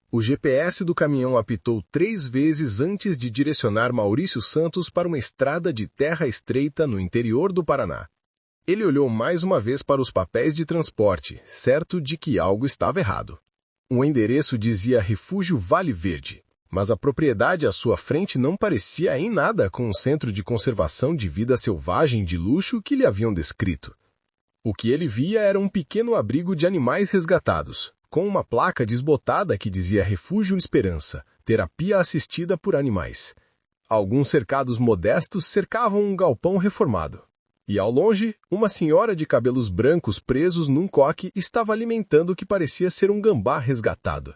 O GPS do caminhão apitou 3 vezes antes de direcionar Maurício Santos para uma estrada de terra estreita no interior do Paraná. Ele olhou mais uma vez para os papéis de transporte, certo de que algo estava errado. O endereço dizia Refúgio Vale Verde, mas a propriedade à sua frente não parecia em nada com o centro de conservação de vida selvagem de luxo que lhe haviam descrito. O que ele via era um pequeno abrigo de animais resgatados, com uma placa desbotada que dizia Refúgio Esperança, terapia assistida por animais. Alguns cercados modestos cercavam um galpão reformado. E ao longe, uma senhora de cabelos brancos presos num coque estava alimentando o que parecia ser um gambá resgatado.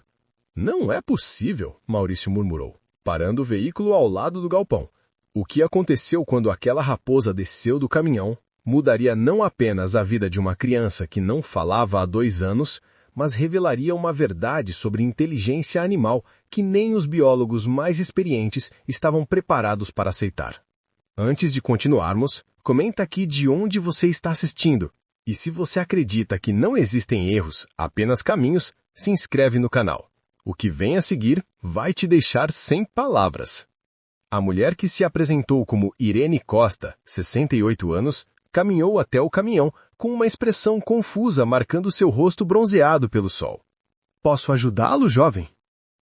Não é possível, Maurício murmurou, parando o veículo ao lado do galpão. O que aconteceu quando aquela raposa desceu do caminhão mudaria não apenas a vida de uma criança que não falava há 2 anos, mas revelaria uma verdade sobre inteligência animal que nem os biólogos mais experientes estavam preparados para aceitar. Antes de continuarmos, comenta aqui de onde você está assistindo. E se você acredita que não existem erros, apenas caminhos, se inscreve no canal. O que vem a seguir vai te deixar sem palavras. A mulher que se apresentou como Irene Costa, 68 anos, caminhou até o caminhão com uma expressão confusa marcando seu rosto bronzeado pelo sol. Posso ajudá-lo, jovem?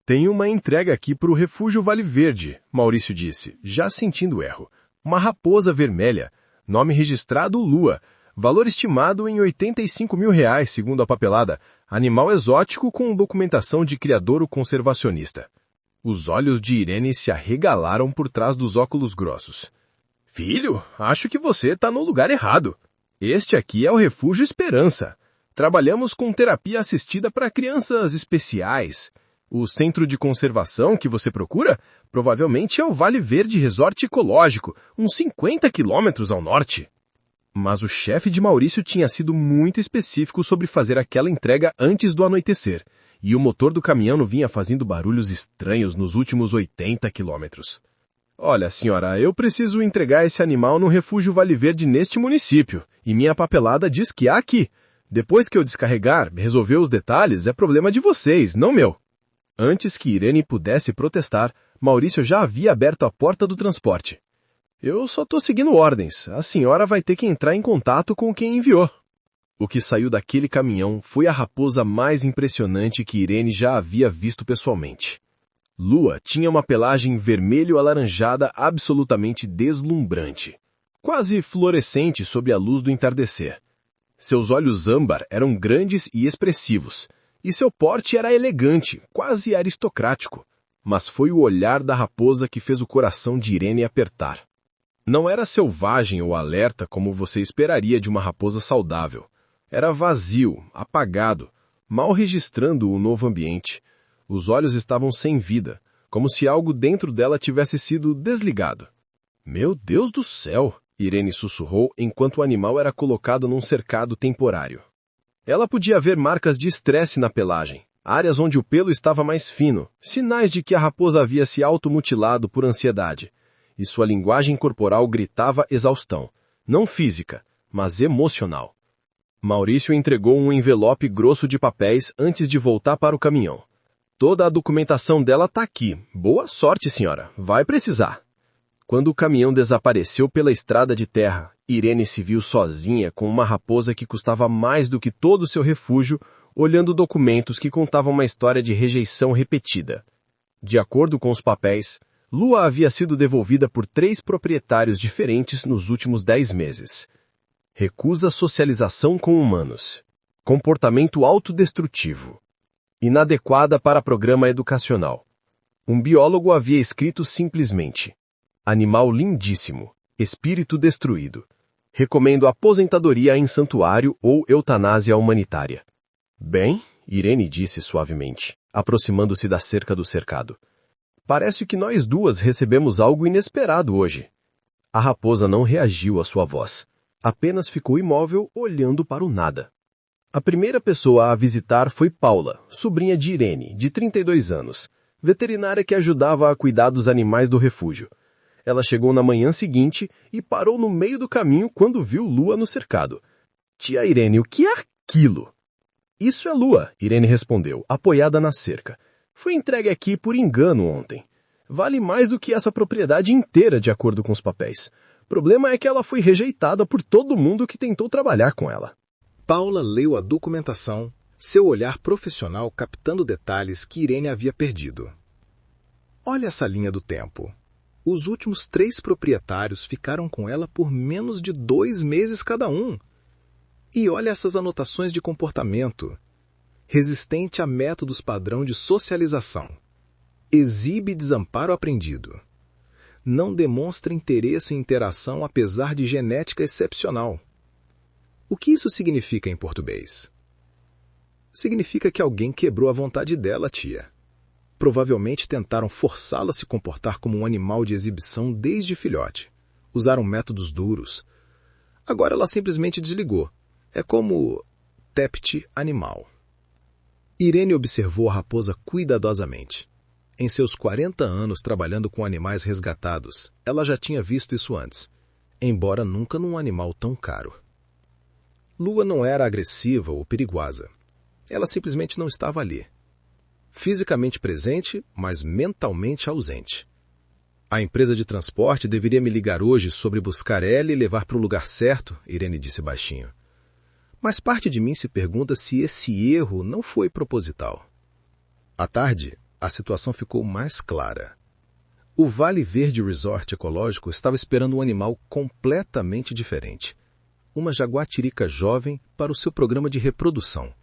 Tenho uma entrega aqui para o Refúgio Vale Verde, Maurício disse, já sentindo erro. Uma raposa vermelha, nome registrado Lua, valor estimado em R$85 mil, segundo a papelada, animal exótico com documentação de criadouro conservacionista. Os olhos de Irene se arregalaram por trás dos óculos grossos. Filho, acho que você está no lugar errado. Este aqui é o Refúgio Esperança. Trabalhamos com terapia assistida para crianças especiais. O centro de conservação que você procura provavelmente é o Vale Verde Resort Ecológico, uns 50 quilômetros ao norte. Mas o chefe de Maurício tinha sido muito específico sobre fazer aquela entrega antes do anoitecer, e o motor do caminhão não vinha fazendo barulhos estranhos nos últimos 80 quilômetros. Olha, senhora, eu preciso entregar esse animal no Refúgio Vale Verde neste município, e minha papelada diz que há aqui. Depois que eu descarregar, resolver os detalhes, é problema de vocês, não meu. Antes que Irene pudesse protestar, Maurício já havia aberto a porta do transporte. Eu só estou seguindo ordens. A senhora vai ter que entrar em contato com quem enviou. O que saiu daquele caminhão foi a raposa mais impressionante que Irene já havia visto pessoalmente. Lua tinha uma pelagem vermelho-alaranjada absolutamente deslumbrante, quase fluorescente sob a luz do entardecer. Seus olhos âmbar eram grandes e expressivos, e seu porte era elegante, quase aristocrático. Mas foi o olhar da raposa que fez o coração de Irene apertar. Não era selvagem ou alerta como você esperaria de uma raposa saudável. Era vazio, apagado, mal registrando o novo ambiente. Os olhos estavam sem vida, como se algo dentro dela tivesse sido desligado. Meu Deus do céu! Irene sussurrou enquanto o animal era colocado num cercado temporário. Ela podia ver marcas de estresse na pelagem, áreas onde o pelo estava mais fino, sinais de que a raposa havia se automutilado por ansiedade. E sua linguagem corporal gritava exaustão, não física, mas emocional. Maurício entregou um envelope grosso de papéis antes de voltar para o caminhão. Toda a documentação dela está aqui. Boa sorte, senhora. Vai precisar. Quando o caminhão desapareceu pela estrada de terra, Irene se viu sozinha com uma raposa que custava mais do que todo o seu refúgio, olhando documentos que contavam uma história de rejeição repetida. De acordo com os papéis, Lua havia sido devolvida por 3 proprietários diferentes nos últimos 10 meses. Recusa socialização com humanos. Comportamento autodestrutivo. Inadequada para programa educacional. Um biólogo havia escrito simplesmente: animal lindíssimo, espírito destruído. Recomendo aposentadoria em santuário ou eutanásia humanitária. Bem, Irene disse suavemente, aproximando-se da cerca do cercado. Parece que nós duas recebemos algo inesperado hoje. A raposa não reagiu à sua voz. Apenas ficou imóvel, olhando para o nada. A primeira pessoa a visitar foi Paula, sobrinha de Irene, de 32 anos, veterinária que ajudava a cuidar dos animais do refúgio. Ela chegou na manhã seguinte e parou no meio do caminho quando viu Lua no cercado. Tia Irene, o que é aquilo? Isso é Lua, Irene respondeu, apoiada na cerca. Foi entregue aqui por engano ontem. Vale mais do que essa propriedade inteira, de acordo com os papéis. O problema é que ela foi rejeitada por todo mundo que tentou trabalhar com ela. Paula leu a documentação, seu olhar profissional captando detalhes que Irene havia perdido. Olha essa linha do tempo. Os últimos 3 proprietários ficaram com ela por menos de 2 meses cada um. E olha essas anotações de comportamento. Resistente a métodos padrão de socialização. Exibe desamparo aprendido. Não demonstra interesse em interação apesar de genética excepcional. O que isso significa em português? Significa que alguém quebrou a vontade dela, tia. Provavelmente tentaram forçá-la a se comportar como um animal de exibição desde filhote. Usaram métodos duros. Agora ela simplesmente desligou. É como TEPT animal. Irene observou a raposa cuidadosamente. Em seus 40 anos trabalhando com animais resgatados, ela já tinha visto isso antes, embora nunca num animal tão caro. Lua não era agressiva ou perigosa. Ela simplesmente não estava ali. Fisicamente presente, mas mentalmente ausente. A empresa de transporte deveria me ligar hoje sobre buscar ela e levar para o lugar certo, Irene disse baixinho. Mas parte de mim se pergunta se esse erro não foi proposital. À tarde, a situação ficou mais clara. O Vale Verde Resort Ecológico estava esperando um animal completamente diferente. Uma jaguatirica jovem para o seu programa de reprodução.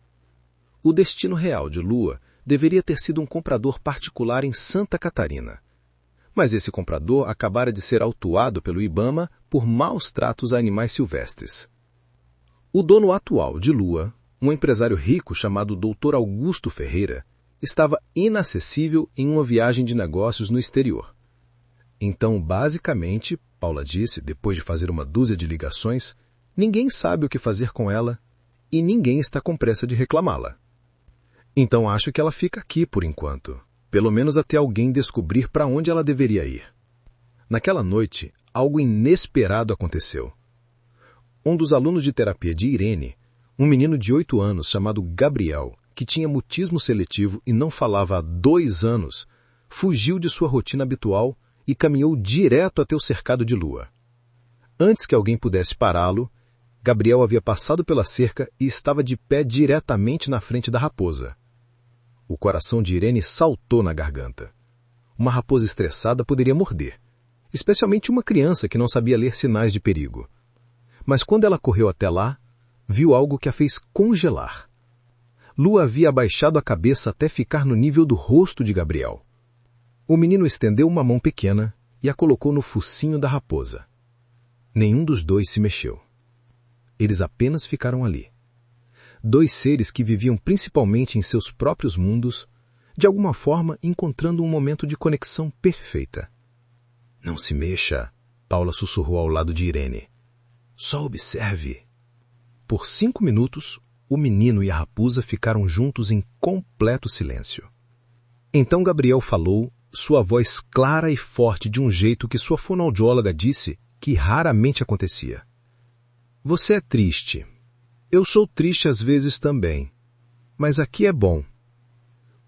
O destino real de Lua deveria ter sido um comprador particular em Santa Catarina. Mas esse comprador acabara de ser autuado pelo IBAMA por maus tratos a animais silvestres. O dono atual de Lua, um empresário rico chamado Dr. Augusto Ferreira, estava inacessível em uma viagem de negócios no exterior. Então, basicamente, Paula disse, depois de fazer uma dúzia de ligações, ninguém sabe o que fazer com ela e ninguém está com pressa de reclamá-la. Então acho que ela fica aqui por enquanto, pelo menos até alguém descobrir para onde ela deveria ir. Naquela noite, algo inesperado aconteceu. Um dos alunos de terapia de Irene, um menino de 8 anos chamado Gabriel, que tinha mutismo seletivo e não falava há 2 anos, fugiu de sua rotina habitual e caminhou direto até o cercado de Lua. Antes que alguém pudesse pará-lo, Gabriel havia passado pela cerca e estava de pé diretamente na frente da raposa. O coração de Irene saltou na garganta. Uma raposa estressada poderia morder, especialmente uma criança que não sabia ler sinais de perigo. Mas quando ela correu até lá, viu algo que a fez congelar. Lua havia abaixado a cabeça até ficar no nível do rosto de Gabriel. O menino estendeu uma mão pequena e a colocou no focinho da raposa. Nenhum dos dois se mexeu. Eles apenas ficaram ali. 2 seres que viviam principalmente em seus próprios mundos, de alguma forma encontrando um momento de conexão perfeita. Não se mexa, Paula sussurrou ao lado de Irene. Só observe. Por 5 minutos, o menino e a raposa ficaram juntos em completo silêncio. Então Gabriel falou, sua voz clara e forte de um jeito que sua fonoaudióloga disse que raramente acontecia. Você é triste. Eu sou triste às vezes também. Mas aqui é bom.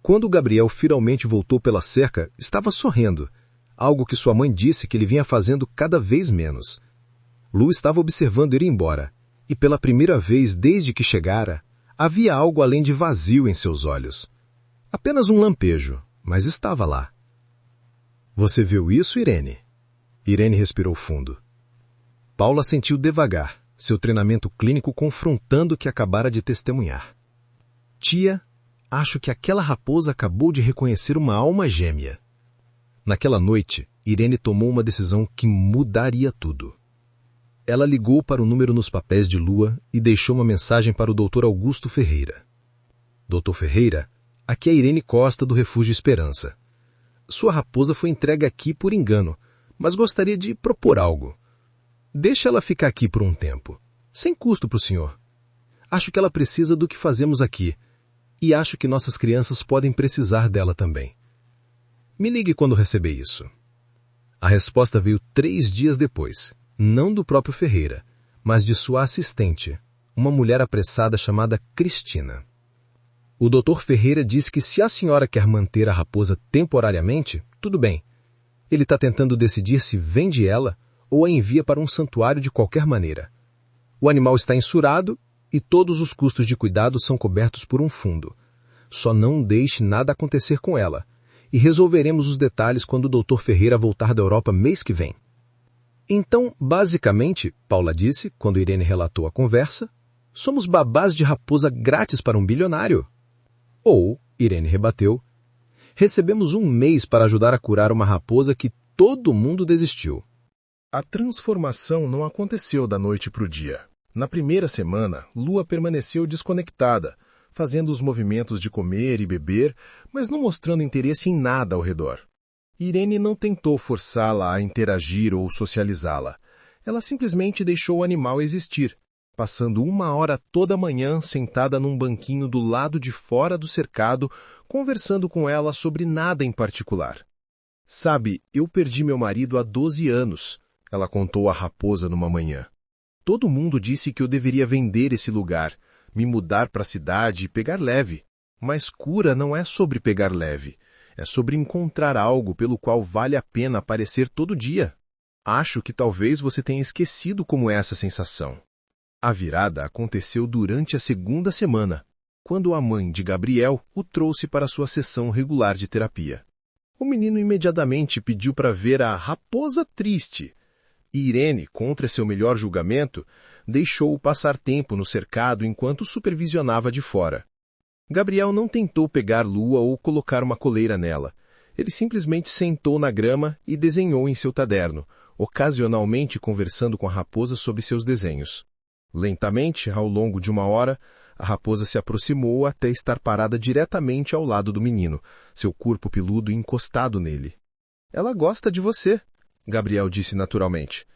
Quando Gabriel finalmente voltou pela cerca, estava sorrindo, algo que sua mãe disse que ele vinha fazendo cada vez menos. Lu estava observando ir embora, e pela primeira vez desde que chegara, havia algo além de vazio em seus olhos. Apenas um lampejo, mas estava lá. Você viu isso, Irene? Irene respirou fundo. Paula sentiu devagar, seu treinamento clínico confrontando o que acabara de testemunhar. Tia, acho que aquela raposa acabou de reconhecer uma alma gêmea. Naquela noite, Irene tomou uma decisão que mudaria tudo. Ela ligou para o número nos papéis de Lua e deixou uma mensagem para o Dr. Augusto Ferreira. Dr. Ferreira, aqui é Irene Costa do Refúgio Esperança. Sua raposa foi entregue aqui por engano, mas gostaria de propor algo. Deixe ela ficar aqui por um tempo, sem custo para o senhor. Acho que ela precisa do que fazemos aqui, e acho que nossas crianças podem precisar dela também. Me ligue quando receber isso. A resposta veio 3 dias depois, não do próprio Ferreira, mas de sua assistente, uma mulher apressada chamada Cristina. O Dr. Ferreira disse que se a senhora quer manter a raposa temporariamente, tudo bem. Ele está tentando decidir se vende ela ou a envia para um santuário de qualquer maneira. O animal está ensurado e todos os custos de cuidado são cobertos por um fundo. Só não deixe nada acontecer com ela. E resolveremos os detalhes quando o Dr. Ferreira voltar da Europa mês que vem. Então, basicamente, Paula disse, quando Irene relatou a conversa, somos babás de raposa grátis para um bilionário. Ou, Irene rebateu, recebemos um mês para ajudar a curar uma raposa que todo mundo desistiu. A transformação não aconteceu da noite para o dia. Na primeira semana, Lua permaneceu desconectada, fazendo os movimentos de comer e beber, mas não mostrando interesse em nada ao redor. Irene não tentou forçá-la a interagir ou socializá-la. Ela simplesmente deixou o animal existir, passando 1 hora toda manhã sentada num banquinho do lado de fora do cercado, conversando com ela sobre nada em particular. Sabe, eu perdi meu marido há 12 anos, ela contou à raposa numa manhã. Todo mundo disse que eu deveria vender esse lugar, me mudar para a cidade e pegar leve. Mas cura não é sobre pegar leve. É sobre encontrar algo pelo qual vale a pena aparecer todo dia. Acho que talvez você tenha esquecido como é essa sensação. A virada aconteceu durante a segunda semana, quando a mãe de Gabriel o trouxe para sua sessão regular de terapia. O menino imediatamente pediu para ver a raposa triste. E Irene, contra seu melhor julgamento, deixou-o passar tempo no cercado enquanto supervisionava de fora. Gabriel não tentou pegar Lua ou colocar uma coleira nela. Ele simplesmente sentou na grama e desenhou em seu caderno, ocasionalmente conversando com a raposa sobre seus desenhos. Lentamente, ao longo de 1 hora, a raposa se aproximou até estar parada diretamente ao lado do menino, seu corpo peludo encostado nele. "Ela gosta de você", Gabriel disse naturalmente.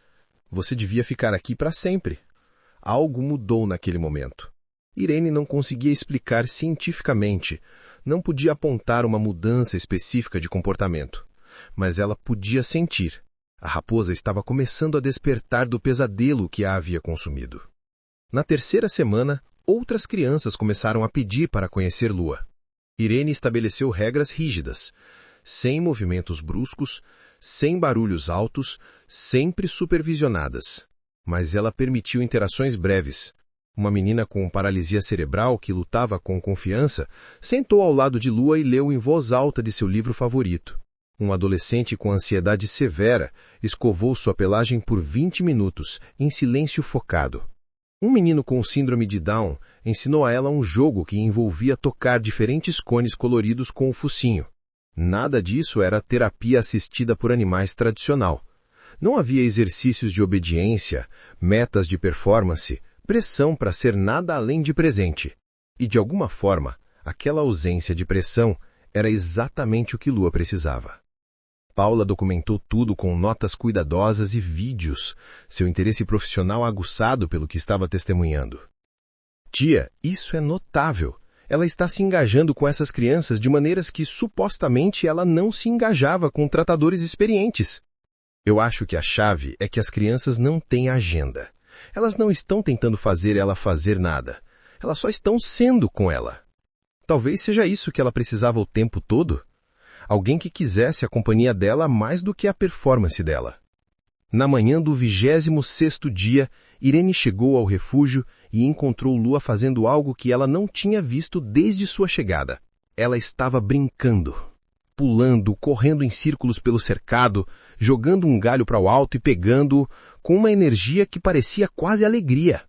"Você devia ficar aqui para sempre." Algo mudou naquele momento. Irene não conseguia explicar cientificamente, não podia apontar uma mudança específica de comportamento. Mas ela podia sentir. A raposa estava começando a despertar do pesadelo que a havia consumido. Na terceira semana, outras crianças começaram a pedir para conhecer Lua. Irene estabeleceu regras rígidas, sem movimentos bruscos, sem barulhos altos, sempre supervisionadas. Mas ela permitiu interações breves. Uma menina com paralisia cerebral que lutava com confiança sentou ao lado de Lua e leu em voz alta de seu livro favorito. Um adolescente com ansiedade severa escovou sua pelagem por 20 minutos, em silêncio focado. Um menino com síndrome de Down ensinou a ela um jogo que envolvia tocar diferentes cones coloridos com o focinho. Nada disso era terapia assistida por animais tradicional. Não havia exercícios de obediência, metas de performance, pressão para ser nada além de presente. E, de alguma forma, aquela ausência de pressão era exatamente o que Lua precisava. Paula documentou tudo com notas cuidadosas e vídeos, seu interesse profissional aguçado pelo que estava testemunhando. "Tia, isso é notável. Ela está se engajando com essas crianças de maneiras que supostamente ela não se engajava com tratadores experientes. Eu acho que a chave é que as crianças não têm agenda. Elas não estão tentando fazer ela fazer nada. Elas só estão sendo com ela. Talvez seja isso que ela precisava o tempo todo. Alguém que quisesse a companhia dela mais do que a performance dela." Na manhã do 26º dia, Irene chegou ao refúgio e encontrou Lua fazendo algo que ela não tinha visto desde sua chegada. Ela estava brincando, pulando, correndo em círculos pelo cercado, jogando um galho para o alto e pegando-o com uma energia que parecia quase alegria.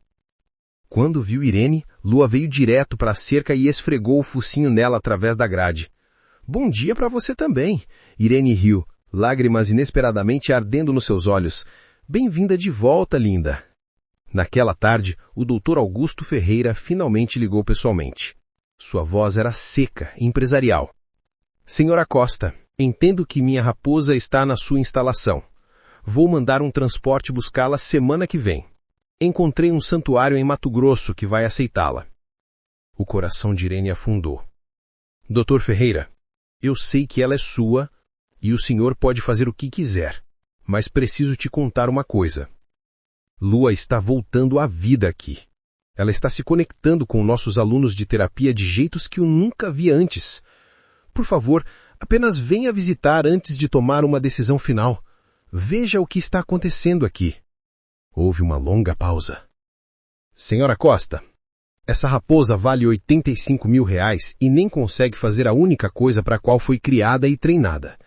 Quando viu Irene, Lua veio direto para a cerca e esfregou o focinho nela através da grade. "Bom dia para você também." Irene riu, lágrimas inesperadamente ardendo nos seus olhos. "Bem-vinda de volta, linda." Naquela tarde, o Dr. Augusto Ferreira finalmente ligou pessoalmente. Sua voz era seca e empresarial. "Senhora Costa, entendo que minha raposa está na sua instalação. Vou mandar um transporte buscá-la semana que vem. Encontrei um santuário em Mato Grosso que vai aceitá-la." O coração de Irene afundou. "Dr. Ferreira, eu sei que ela é sua e o senhor pode fazer o que quiser, mas preciso te contar uma coisa. Lua está voltando à vida aqui." Ela está se conectando com nossos alunos de terapia de jeitos que eu nunca vi antes. Por favor, apenas venha visitar antes de tomar uma decisão final. Veja o que está acontecendo aqui. Houve uma longa pausa. Senhora Costa, essa raposa vale R$ 85 mil e nem consegue fazer a única coisa para a qual foi criada e treinada.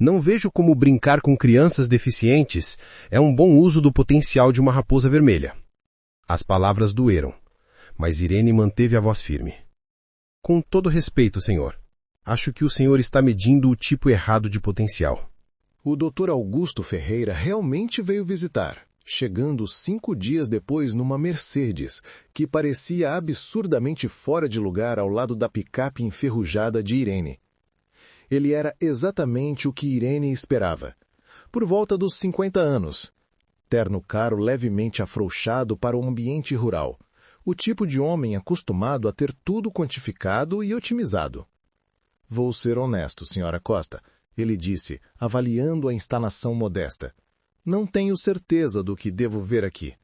Não vejo como brincar com crianças deficientes é um bom uso do potencial de uma raposa vermelha. As palavras doeram, mas Irene manteve a voz firme. Com todo respeito, senhor, acho que o senhor está medindo o tipo errado de potencial. O Dr. Augusto Ferreira realmente veio visitar, chegando 5 dias depois numa Mercedes, que parecia absurdamente fora de lugar ao lado da picape enferrujada de Irene. Ele era exatamente o que Irene esperava. Por volta dos 50 anos. Terno caro levemente afrouxado para o ambiente rural. O tipo de homem acostumado a ter tudo quantificado e otimizado. Vou ser honesto, Sra. Costa, ele disse, avaliando a instalação modesta. Não tenho certeza do que devo ver aqui.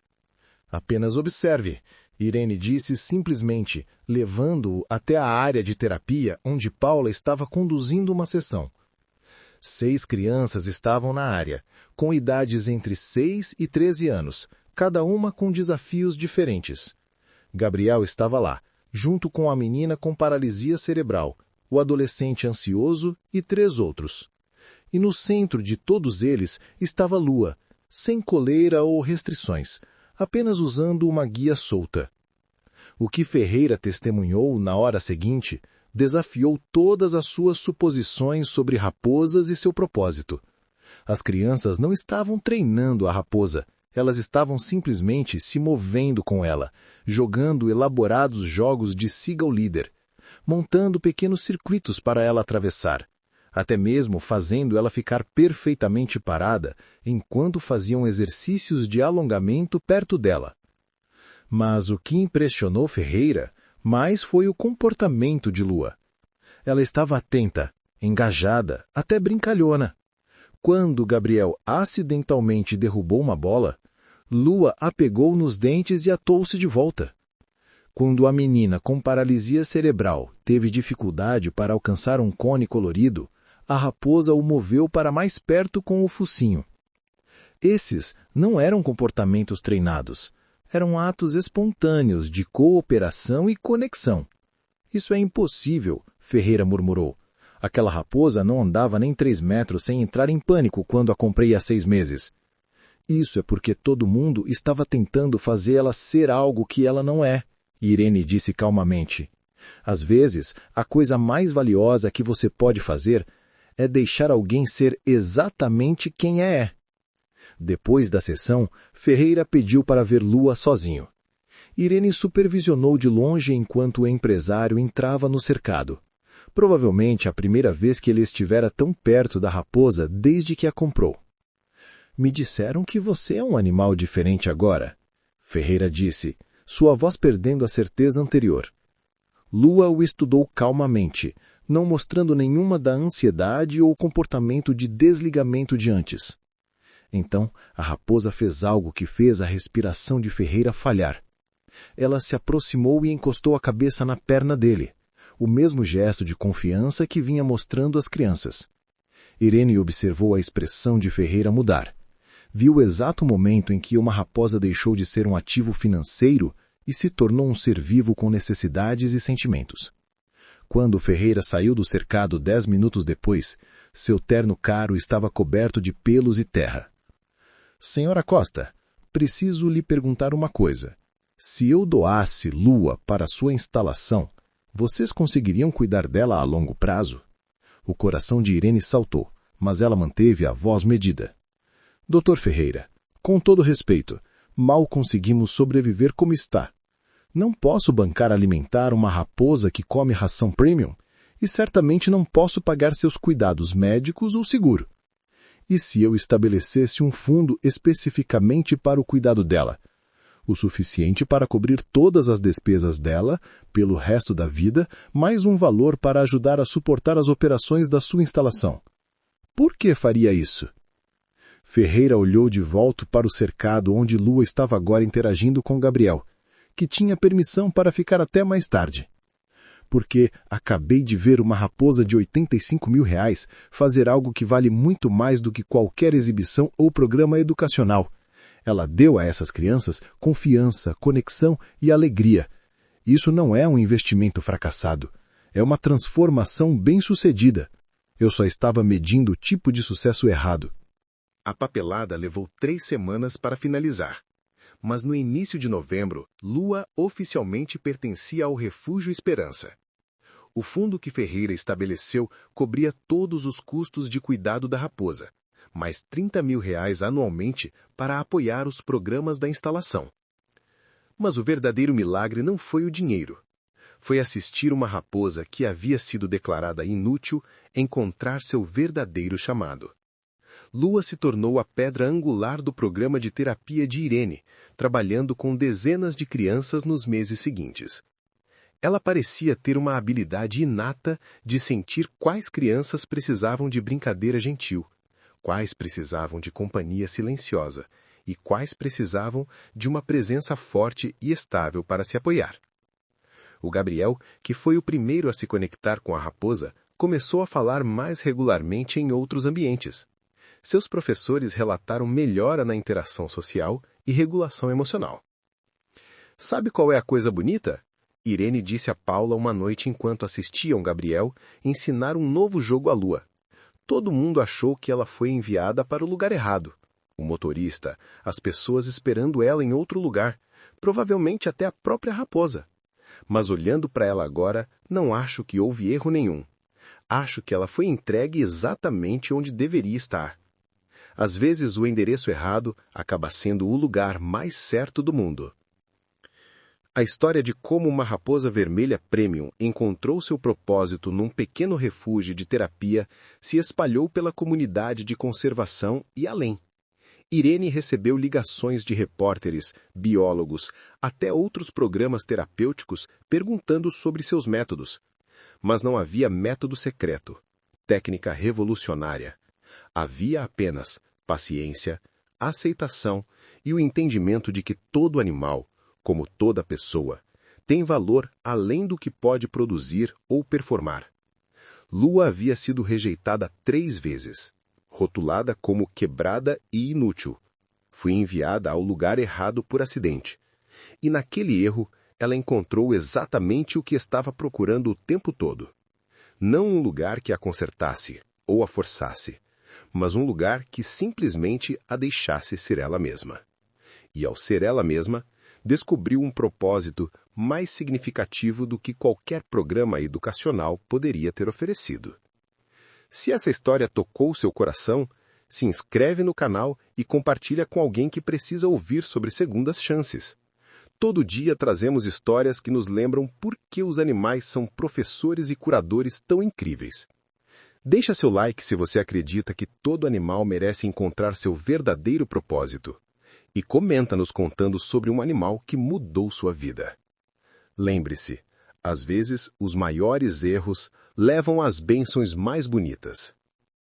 Apenas observe, Irene disse simplesmente, levando-o até a área de terapia onde Paula estava conduzindo uma sessão. 6 crianças estavam na área, com idades entre 6 e 13 anos, cada uma com desafios diferentes. Gabriel estava lá, junto com a menina com paralisia cerebral, o adolescente ansioso e 3 outros. E no centro de todos eles estava Lua, sem coleira ou restrições, apenas usando uma guia solta. O que Ferreira testemunhou na hora seguinte desafiou todas as suas suposições sobre raposas e seu propósito. As crianças não estavam treinando a raposa, elas estavam simplesmente se movendo com ela, jogando elaborados jogos de siga o líder, montando pequenos circuitos para ela atravessar, até mesmo fazendo ela ficar perfeitamente parada enquanto faziam exercícios de alongamento perto dela. Mas o que impressionou Ferreira mais foi o comportamento de Lua. Ela estava atenta, engajada, até brincalhona. Quando Gabriel acidentalmente derrubou uma bola, Lua a pegou nos dentes e atou-se de volta. Quando a menina com paralisia cerebral teve dificuldade para alcançar um cone colorido, a raposa o moveu para mais perto com o focinho. Esses não eram comportamentos treinados, eram atos espontâneos de cooperação e conexão. Isso é impossível, Ferreira murmurou. Aquela raposa não andava nem 3 metros sem entrar em pânico quando a comprei há 6 meses. Isso é porque todo mundo estava tentando fazer ela ser algo que ela não é, Irene disse calmamente. Às vezes, a coisa mais valiosa que você pode fazer é deixar alguém ser exatamente quem é. Depois da sessão, Ferreira pediu para ver Lua sozinho. Irene supervisionou de longe enquanto o empresário entrava no cercado. Provavelmente a primeira vez que ele estivera tão perto da raposa desde que a comprou. Me disseram que você é um animal diferente agora, Ferreira disse, sua voz perdendo a certeza anterior. Lua o estudou calmamente, não mostrando nenhuma da ansiedade ou comportamento de desligamento de antes. Então, a raposa fez algo que fez a respiração de Ferreira falhar. Ela se aproximou e encostou a cabeça na perna dele, o mesmo gesto de confiança que vinha mostrando às crianças. Irene observou a expressão de Ferreira mudar. Viu o exato momento em que uma raposa deixou de ser um ativo financeiro e se tornou um ser vivo com necessidades e sentimentos. Quando Ferreira saiu do cercado 10 minutos depois, seu terno caro estava coberto de pelos e terra. Senhora Costa, preciso lhe perguntar uma coisa. Se eu doasse Lua para sua instalação, vocês conseguiriam cuidar dela a longo prazo? O coração de Irene saltou, mas ela manteve a voz medida. Dr. Ferreira, com todo respeito, mal conseguimos sobreviver como está. Não posso bancar alimentar uma raposa que come ração premium e certamente não posso pagar seus cuidados médicos ou seguro. E se eu estabelecesse um fundo especificamente para o cuidado dela, o suficiente para cobrir todas as despesas dela pelo resto da vida, mais um valor para ajudar a suportar as operações da sua instalação? Por que faria isso? Ferreira olhou de volta para o cercado onde Lua estava agora interagindo com Gabriel, que tinha permissão para ficar até mais tarde. Porque acabei de ver uma raposa de R$ 85 mil fazer algo que vale muito mais do que qualquer exibição ou programa educacional. Ela deu a essas crianças confiança, conexão e alegria. Isso não é um investimento fracassado. É uma transformação bem-sucedida. Eu só estava medindo o tipo de sucesso errado. A papelada levou 3 semanas para finalizar. Mas no início de novembro, Lua oficialmente pertencia ao Refúgio Esperança. O fundo que Ferreira estabeleceu cobria todos os custos de cuidado da raposa, mais R$ 30 mil anualmente para apoiar os programas da instalação. Mas o verdadeiro milagre não foi o dinheiro. Foi assistir uma raposa que havia sido declarada inútil encontrar seu verdadeiro chamado. Lua se tornou a pedra angular do programa de terapia de Irene, trabalhando com dezenas de crianças nos meses seguintes. Ela parecia ter uma habilidade inata de sentir quais crianças precisavam de brincadeira gentil, quais precisavam de companhia silenciosa e quais precisavam de uma presença forte e estável para se apoiar. O Gabriel, que foi o primeiro a se conectar com a raposa, começou a falar mais regularmente em outros ambientes. Seus professores relataram melhora na interação social e regulação emocional. Sabe qual é a coisa bonita? Irene disse a Paula uma noite enquanto assistiam Gabriel ensinar um novo jogo à Lua. Todo mundo achou que ela foi enviada para o lugar errado. O motorista, as pessoas esperando ela em outro lugar, provavelmente até a própria raposa. Mas olhando para ela agora, não acho que houve erro nenhum. Acho que ela foi entregue exatamente onde deveria estar. Às vezes o endereço errado acaba sendo o lugar mais certo do mundo. A história de como uma raposa vermelha premium encontrou seu propósito num pequeno refúgio de terapia se espalhou pela comunidade de conservação e além. Irene recebeu ligações de repórteres, biólogos, até outros programas terapêuticos perguntando sobre seus métodos. Mas não havia método secreto, técnica revolucionária. Havia apenas paciência, aceitação e o entendimento de que todo animal, como toda pessoa, tem valor além do que pode produzir ou performar. Lua havia sido rejeitada 3 vezes, rotulada como quebrada e inútil. Fui enviada ao lugar errado por acidente. E naquele erro, ela encontrou exatamente o que estava procurando o tempo todo. Não um lugar que a consertasse ou a forçasse, mas um lugar que simplesmente a deixasse ser ela mesma. E ao ser ela mesma, descobriu um propósito mais significativo do que qualquer programa educacional poderia ter oferecido. Se essa história tocou seu coração, se inscreve no canal e compartilha com alguém que precisa ouvir sobre segundas chances. Todo dia trazemos histórias que nos lembram por que os animais são professores e curadores tão incríveis. Deixa seu like se você acredita que todo animal merece encontrar seu verdadeiro propósito. E comenta nos contando sobre um animal que mudou sua vida. Lembre-se, às vezes os maiores erros levam às bênçãos mais bonitas.